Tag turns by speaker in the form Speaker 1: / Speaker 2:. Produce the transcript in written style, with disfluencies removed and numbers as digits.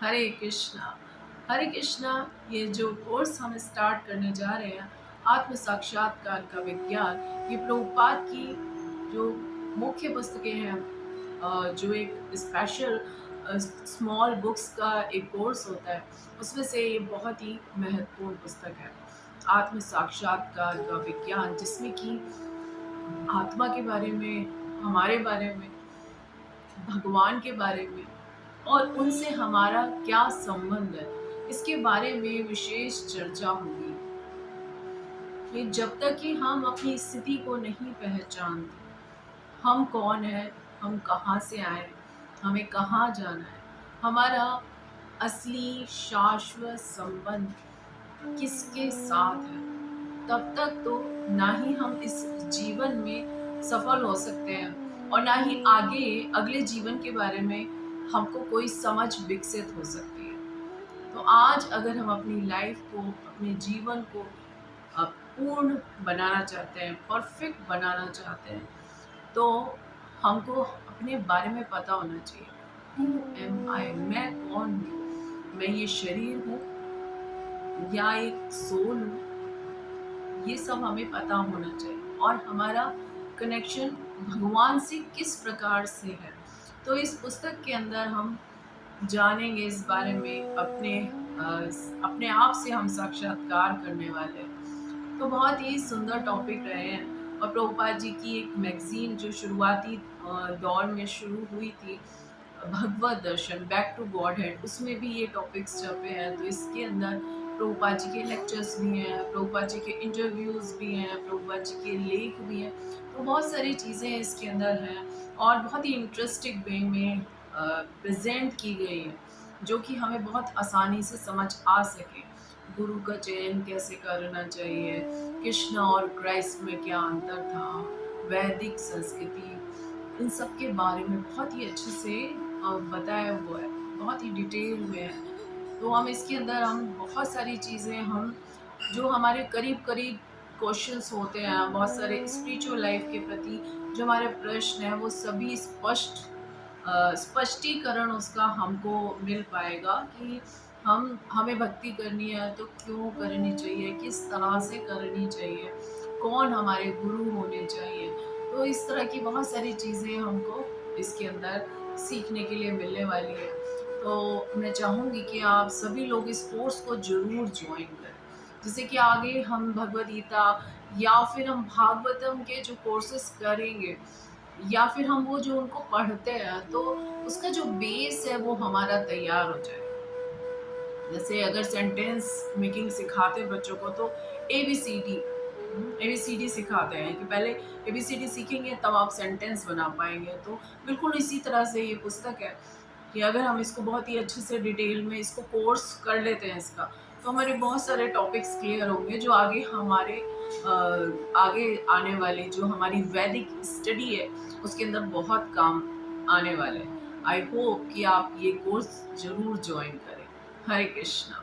Speaker 1: हरे कृष्णा। हरे कृष्णा। ये जो कोर्स हम स्टार्ट करने जा रहे हैं, आत्म साक्षात्कार का विज्ञान, ये प्रभुपाद की जो मुख्य पुस्तकें हैं, जो एक स्पेशल स्मॉल बुक्स का एक कोर्स होता है, उसमें से ये बहुत ही महत्वपूर्ण पुस्तक है। आत्म साक्षात्कार का विज्ञान, जिसमें कि आत्मा के बारे में, हमारे बारे में, भगवान के बारे में और उनसे हमारा क्या संबंध है, इसके बारे में विशेष चर्चा होगी। कि जब तक कि हम अपनी स्थिति को नहीं पहचानते, हम कौन हैं, हम कहाँ से आए, हमें कहाँ जाना है, हमारा असली शाश्वत संबंध किसके साथ है, तब तक तो ना ही हम इस जीवन में सफल हो सकते हैं और ना ही आगे अगले जीवन के बारे में हमको कोई समझ विकसित हो सकती है। तो आज अगर हम अपनी लाइफ को, अपने जीवन को पूर्ण बनाना चाहते हैं, परफेक्ट बनाना चाहते हैं, तो हमको अपने बारे में पता होना चाहिए। हु एम आई, मैं कौन हूँ, मैं ये शरीर हूँ या एक सोल हूँ, ये सब हमें पता होना चाहिए। और हमारा कनेक्शन भगवान से किस प्रकार से है, तो इस पुस्तक के अंदर हम जानेंगे इस बारे में। अपने आप से हम साक्षात्कार करने वाले हैं। तो बहुत ही सुंदर टॉपिक रहे हैं। और प्रभुपाद जी की एक मैगजीन जो शुरुआती दौर में शुरू हुई थी, भगवत दर्शन, बैक टू गॉड हेड, उसमें भी ये टॉपिक्स छपे हैं। तो इसके अंदर प्रभुपाद जी के लेक्चर्स भी हैं, प्रभुपाद जी के इंटरव्यूज़ भी हैं, प्रभुपाद जी के लेख भी हैं। तो बहुत सारी चीज़ें इसके अंदर हैं और बहुत ही इंटरेस्टिंग वे में प्रेजेंट की गई है, जो कि हमें बहुत आसानी से समझ आ सके। गुरु का चयन कैसे करना चाहिए, कृष्ण और क्राइस्ट में क्या अंतर था, वैदिक संस्कृति, इन सब के बारे में बहुत ही अच्छे से बताया हुआ है, बहुत ही डिटेल में है। तो हम इसके अंदर हम बहुत सारी चीज़ें, हम जो हमारे करीब करीब क्वेश्चंस होते हैं, बहुत सारे स्पिरिचुअल लाइफ के प्रति जो हमारे प्रश्न हैं, वो सभी स्पष्टीकरण उसका हमको मिल पाएगा कि हमें भक्ति करनी है तो क्यों करनी चाहिए, किस तरह से करनी चाहिए, कौन हमारे गुरु होने चाहिए। तो इस तरह की बहुत सारी चीज़ें हमको इसके अंदर सीखने के लिए मिलने वाली है। तो मैं चाहूँगी कि आप सभी लोग इस कोर्स को ज़रूर ज्वाइन करें, जिससे कि आगे हम भगवद गीता या फिर हम भागवतम के जो कोर्सेस करेंगे, या फिर हम वो जो उनको पढ़ते हैं, तो उसका जो बेस है वो हमारा तैयार हो जाए। जैसे अगर सेंटेंस मेकिंग सिखाते हैं बच्चों को, तो एबीसीडी एबीसीडी सिखाते हैं कि पहले एबीसीडी सीखेंगे तब आप सेंटेंस बना पाएंगे। तो बिल्कुल इसी तरह से ये पुस्तक है कि अगर हम इसको बहुत ही अच्छे से डिटेल में इसको कोर्स कर लेते हैं इसका, तो हमारे बहुत सारे टॉपिक्स क्लियर होंगे जो आगे हमारे आगे आने वाले जो हमारी वैदिक स्टडी है उसके अंदर बहुत काम आने वाले हैं। आई होप कि आप ये कोर्स ज़रूर ज्वाइन करें। हरे कृष्णा।